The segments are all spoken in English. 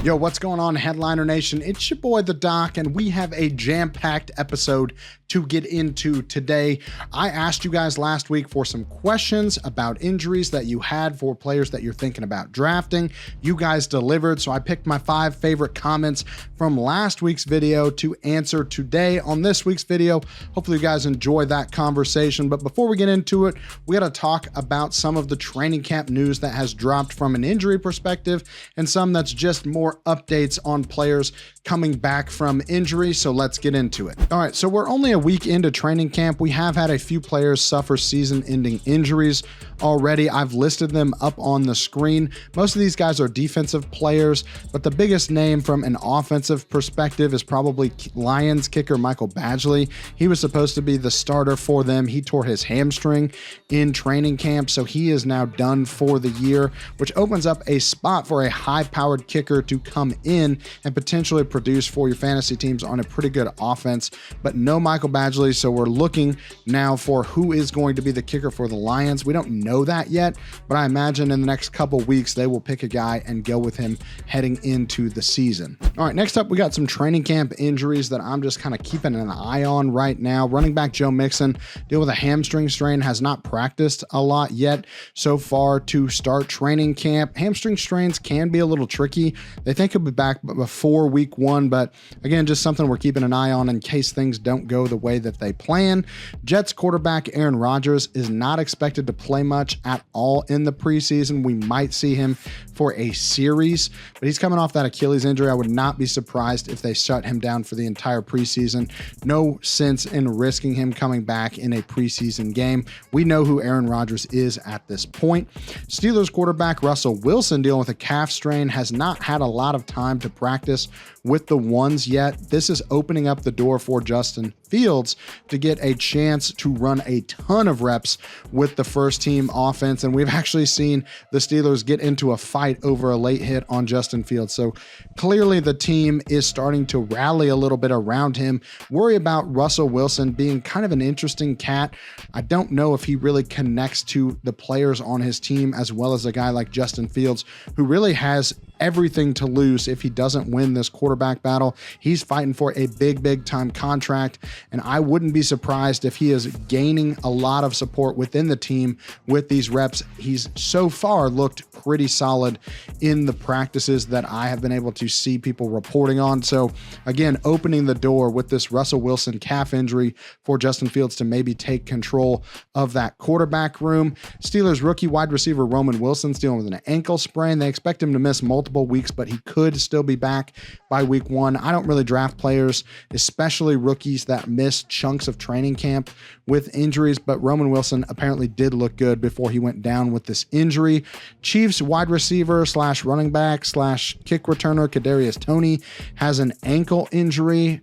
Yo, what's going on, Headliner Nation? It's your boy, The Doc, and we have a jam-packed episode to get into today. I asked you guys last week for some questions about injuries that you had for players that you're thinking about drafting. You guys delivered, so I picked my 5 favorite comments from last week's video to answer today on this week's video. Hopefully you guys enjoy that conversation, but before we get into it, we got to talk about some of the training camp news that has dropped from an injury perspective and some that's just more updates on players coming back from injury. So let's get into it. All right, so we're only a week into training camp. We have had a few players suffer season-ending injuries already. I've listed them up on the screen. Most of these guys are defensive players, but the biggest name from an offensive perspective is probably Lions kicker Michael Badgley. He was supposed to be the starter for them. He tore his hamstring in training camp, so he is now done for the year, which opens up a spot for a high-powered kicker to come in and potentially produce for your fantasy teams on a pretty good offense, but no Michael Badgley. So we're looking now for who is going to be the kicker for the Lions. We don't know that yet, but I imagine in the next couple weeks they will pick a guy and go with him heading into the season. All right, next up, we got some training camp injuries that I'm just kind of keeping an eye on right now. Running back Joe Mixon deal with a hamstring strain, has not practiced a lot yet so far to start training camp. Hamstring strains can be a little tricky. They think he'll be back before week 1, but again, just something we're keeping an eye on in case things don't go the way that they plan. Jets quarterback Aaron Rodgers is not expected to play much at all in the preseason. We might see him for a series, but he's coming off that Achilles injury. I would not be surprised if they shut him down for the entire preseason. No sense in risking him coming back in a preseason game. We know who Aaron Rodgers is at this point. Steelers quarterback Russell Wilson dealing with a calf strain, has not had a lot of time to practice with the ones yet. This is opening up the door for Justin Fields to get a chance to run a ton of reps with the first team offense. And we've actually seen the Steelers get into a fight over a late hit on Justin Fields. So clearly the team is starting to rally a little bit around him. Worry about Russell Wilson being kind of an interesting cat. I don't know if he really connects to the players on his team as well as a guy like Justin Fields, who really has everything to lose if he doesn't win this quarterback battle. He's fighting for a big time contract, and I wouldn't be surprised if he is gaining a lot of support within the team with these reps. He's so far looked pretty solid in the practices that I have been able to see people reporting on. So again, opening the door with this Russell Wilson calf injury for Justin Fields to maybe take control of that quarterback room. Steelers rookie wide receiver Roman Wilson's dealing with an ankle sprain. They expect him to miss multiple weeks, but he could still be back by week 1. I don't really draft players, especially rookies, that miss chunks of training camp with injuries, but Roman Wilson apparently did look good before he went down with this injury. Chiefs wide receiver / running back / kick returner Kadarius Toney has an ankle injury.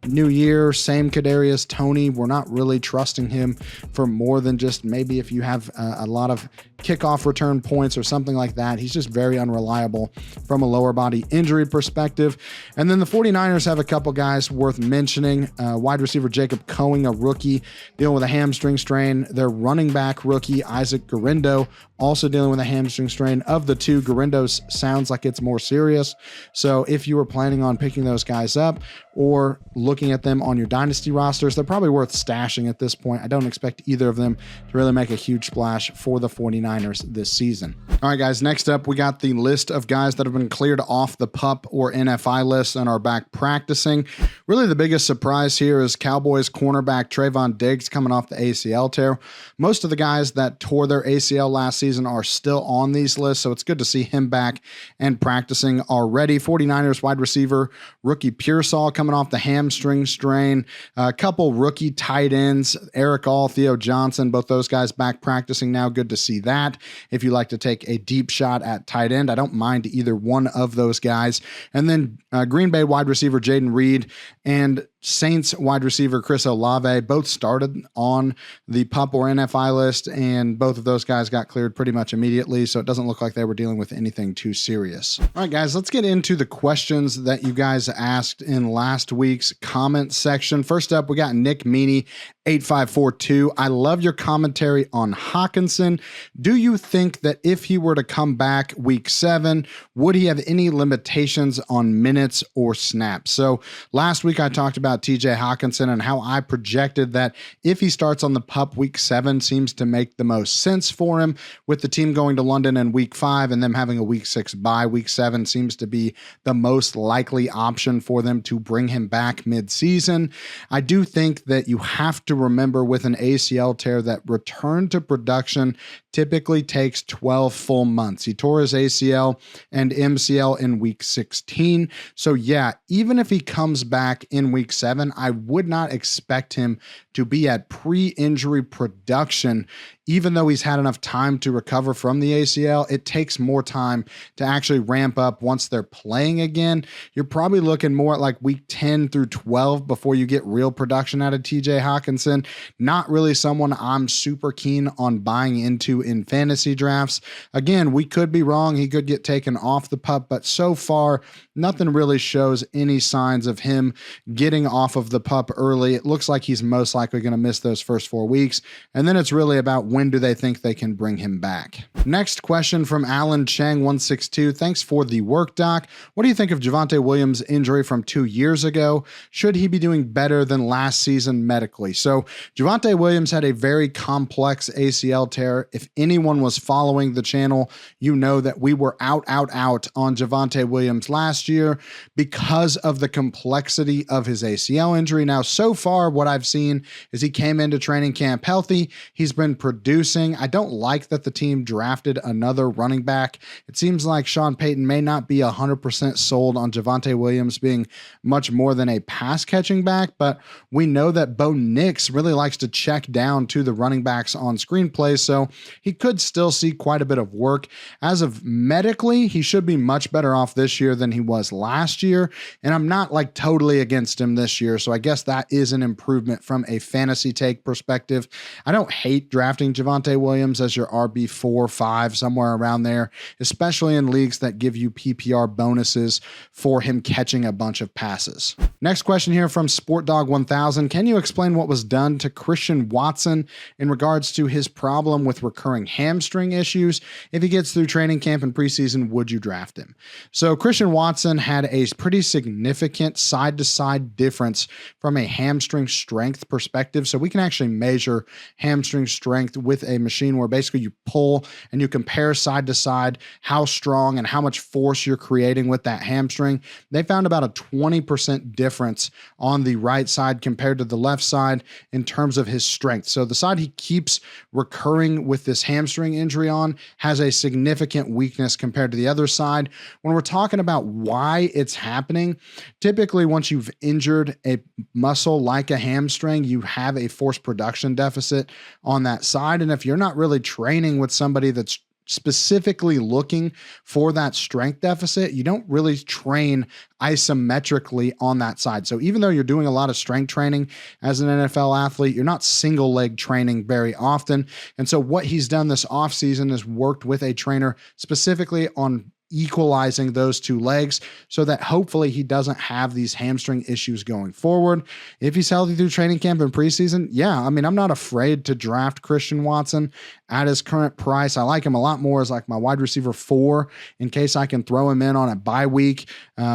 New year, same Kadarius Toney. We're not really trusting him for more than just maybe if you have a lot of kickoff return points or something like that. He's just very unreliable from a lower body injury perspective. And then the 49ers have a couple guys worth mentioning. Wide receiver Jacob Cohen, a rookie, dealing with a hamstring strain. Their running back rookie Isaac Guerendo, also dealing with a hamstring strain. Of the two, Guerendo's sounds like it's more serious. So if you were planning on picking those guys up or looking at them on your dynasty rosters, they're probably worth stashing at this point. I don't expect either of them to really make a huge splash for the 49ers this season. All right, guys, next up, we got the list of guys that have been cleared off the PUP or NFI list and are back practicing. Really, the biggest surprise here is Cowboys cornerback Trayvon Diggs coming off the ACL tear. Most of the guys that tore their ACL last season are still on these lists, so it's good to see him back and practicing already. 49ers wide receiver rookie Pearsall coming off the hamstring strain. A couple rookie tight ends, Eric All, Theo Johnson, both those guys back practicing now. Good to see that. If you like to take a deep shot at tight end, I don't mind either one of those guys. And then Green Bay wide receiver Jaden Reed and Saints wide receiver Chris Olave both started on the PUP or NFI list, and both of those guys got cleared pretty much immediately, so it doesn't look like they were dealing with anything too serious. All right, guys, let's get into the questions that you guys asked in last week's comment section. First up, we got Nick Meany 8542. I love your commentary on Hockinson. Do you think that if he were to come back week 7, would he have any limitations on minutes or snaps? So last week I talked about TJ Hockinson and how I projected that if he starts on the PUP, week 7 seems to make the most sense for him, with the team going to London in week 5 and them having a week 6 bye. Week 7 seems to be the most likely option for them to bring him back mid-season. I do think that you have to remember with an ACL tear that return to production typically takes 12 full months. He tore his ACL and MCL in week 16. So yeah, even if he comes back in week 7, I would not expect him to be at pre-injury production. Even though he's had enough time to recover from the ACL, it takes more time to actually ramp up once they're playing again. You're probably looking more at like week 10 through 12 before you get real production out of TJ Hockinson. Not really someone I'm super keen on buying into in fantasy drafts. Again, we could be wrong. He could get taken off the PUP, but so far, nothing really shows any signs of him getting off of the PUP early. It looks like he's most likely going to miss those first 4 weeks, and then it's really about when do they think they can bring him back. Next question from Alan Chang 162. Thanks for the work, Doc. What do you think of Javon Williams' injury from 2 years ago? Should he be doing better than last season medically? So Javon Williams had a very complex ACL tear. If anyone was following the channel, you know that we were out on Javon Williams last year because of the complexity of his ACL injury. Now, so far, what I've seen is he came into training camp healthy. He's been producing. I don't like that the team drafted another running back. It seems like Sean Payton may not be 100% sold on Javon Williams being much more than a pass catching back, but we know that Bo Nix really likes to check down to the running backs on screenplays, so he could still see quite a bit of work. As of medically, he should be much better off this year than he was last year, and I'm not like totally against him this year, so I guess that is an improvement from a fantasy take perspective. I don't hate drafting Javon Williams as your RB4, 5, somewhere around there, especially in leagues that give you PPR bonuses for him catching a bunch of passes. Next question here from SportDog1000. Can you explain what was done to Christian Watson in regards to his problem with recurring hamstring issues? If he gets through training camp and preseason, would you draft him? So Christian Watson had a pretty significant side-to-side difference from a hamstring strength perspective. So we can actually measure hamstring strength with a machine where basically you pull and you compare side to side how strong and how much force you're creating with that hamstring. They found about a 20% difference on the right side compared to the left side in terms of his strength. So the side he keeps recurring with this hamstring injury on has a significant weakness compared to the other side. When we're talking about why it's happening, typically once you've injured a muscle like a hamstring, you have a force production deficit on that side. And if you're not really training with somebody that's specifically looking for that strength deficit, you don't really train isometrically on that side. So even though you're doing a lot of strength training as an NFL athlete, you're not single leg training very often. And so what he's done this offseason is worked with a trainer specifically on equalizing those two legs so that hopefully he doesn't have these hamstring issues going forward. If he's healthy through training camp and preseason, yeah, I mean, I'm not afraid to draft Christian Watson at his current price. I like him a lot more as like my wide receiver 4 in case I can throw him in on a bye week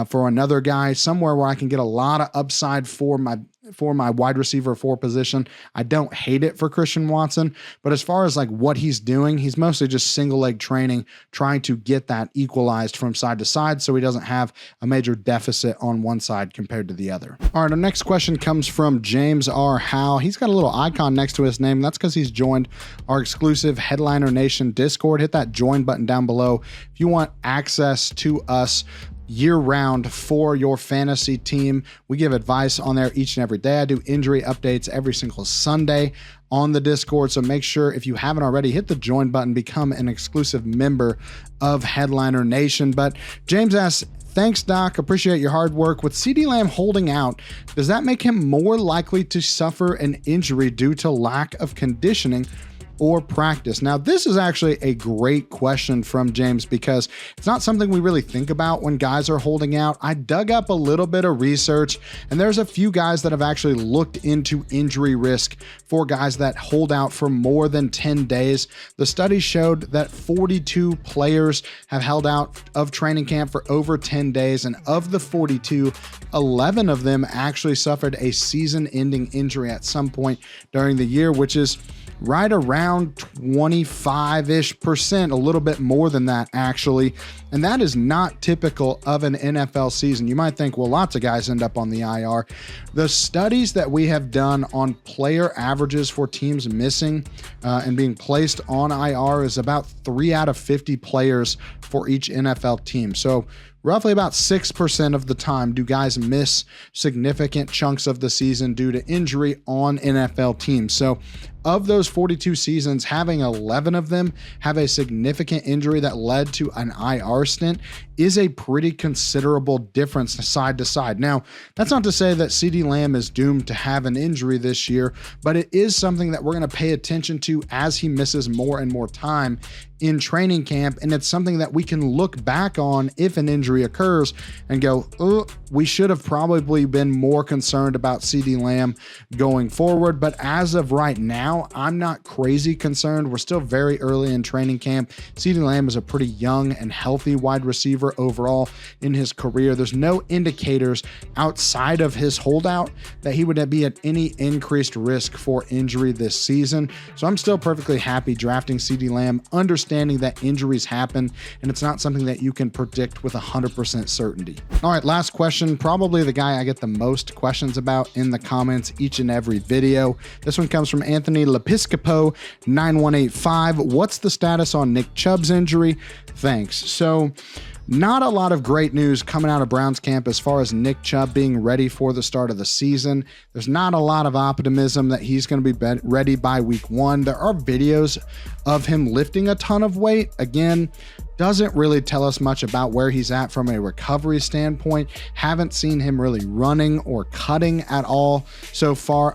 for another guy somewhere where I can get a lot of upside for my wide receiver 4 position. I don't hate it for Christian Watson, but as far as like what he's doing, he's mostly just single leg training, trying to get that equalized from side to side so he doesn't have a major deficit on one side compared to the other. All right, our next question comes from James R. Howe. He's got a little icon next to his name. That's because he's joined our exclusive Headliner Nation Discord. Hit that join button down below if you want access to us year-round for your fantasy team. We give advice on there each and every day. I do injury updates every single Sunday on the Discord, so make sure if you haven't already, hit the join button, become an exclusive member of Headliner Nation. But James asks, Thanks, Doc. Appreciate your hard work. With CeeDee Lamb holding out, does that make him more likely to suffer an injury due to lack of conditioning or practice? Now, this is actually a great question from James because it's not something we really think about when guys are holding out. I dug up a little bit of research, and there's a few guys that have actually looked into injury risk for guys that hold out for more than 10 days. The study showed that 42 players have held out of training camp for over 10 days, and of the 42, 11 of them actually suffered a season-ending injury at some point during the year, which is right around 25-ish%, a little bit more than that actually. And that is not typical of an NFL season. You might think, well, lots of guys end up on the IR. The studies that we have done on player averages for teams missing and being placed on IR is about 3 out of 50 players for each NFL team. So roughly about 6% of the time do guys miss significant chunks of the season due to injury on NFL teams. So of those 42 seasons, having 11 of them have a significant injury that led to an IR stint is a pretty considerable difference side to side. Now, that's not to say that CeeDee Lamb is doomed to have an injury this year, but it is something that we're going to pay attention to as he misses more and more time in training camp. And it's something that we can look back on if an injury occurs and go, oh, we should have probably been more concerned about CeeDee Lamb going forward. But as of right now, I'm not crazy concerned. We're still very early in training camp. CeeDee Lamb is a pretty young and healthy wide receiver overall in his career. There's no indicators outside of his holdout that he would be at any increased risk for injury this season. So I'm still perfectly happy drafting CeeDee Lamb, understanding that injuries happen and it's not something that you can predict with 100% certainty. All right, last question, probably the guy I get the most questions about in the comments each and every video. This one comes from Anthony Lepiscopo 9185. What's the status on Nick Chubb's injury? Thanks. So not a lot of great news coming out of Browns camp as far as Nick Chubb being ready for the start of the season. There's not a lot of optimism that he's going to be ready by week 1. There are videos of him lifting a ton of weight. Again, doesn't really tell us much about where he's at from a recovery standpoint. Haven't seen him really running or cutting at all so far.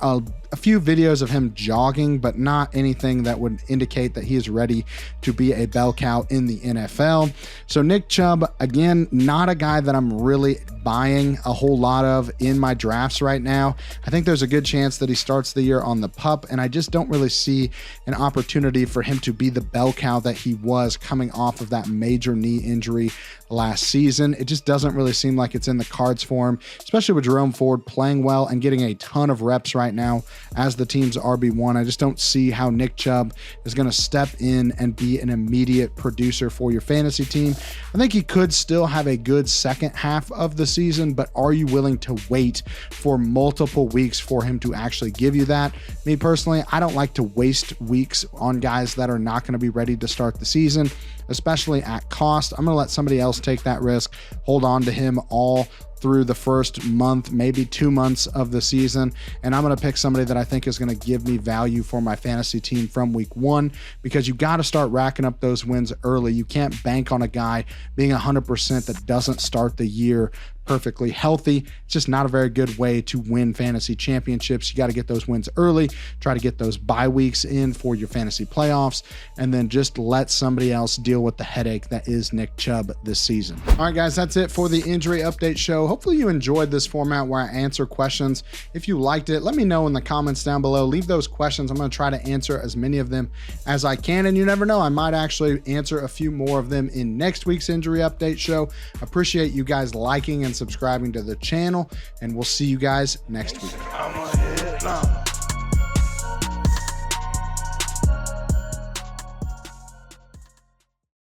A few videos of him jogging, but not anything that would indicate that he is ready to be a bell cow in the NFL. So Nick Chubb, again, not a guy that I'm really buying a whole lot of in my drafts right now. I think there's a good chance that he starts the year on the pup, and I just don't really see an opportunity for him to be the bell cow that he was coming off of that major knee injury last season. It just doesn't really seem like it's in the cards for him, especially with Jerome Ford playing well and getting a ton of reps right now as the team's RB1. I just don't see how Nick Chubb is going to step in and be an immediate producer for your fantasy team. I think he could still have a good second half of the season, but are you willing to wait for multiple weeks for him to actually give you that? Me personally, I don't like to waste weeks on guys that are not going to be ready to start the season, especially at cost. I'm going to let somebody else take that risk, hold on to him all through the first month, maybe 2 months of the season. And I'm going to pick somebody that I think is going to give me value for my fantasy team from week 1, because you got to start racking up those wins early. You can't bank on a guy being 100% that doesn't start the year perfectly healthy. It's just not a very good way to win fantasy championships. You got to get those wins early, try to get those bye weeks in for your fantasy playoffs, and then just let somebody else deal with the headache that is Nick Chubb this season. All right, guys, that's it for the injury update show. Hopefully you enjoyed this format where I answer questions. If you liked it, let me know in the comments down below. Leave those questions. I'm going to try to answer as many of them as I can, and you never know, I might actually answer a few more of them in next week's injury update show. Appreciate you guys liking and subscribing to the channel, and we'll see you guys next week.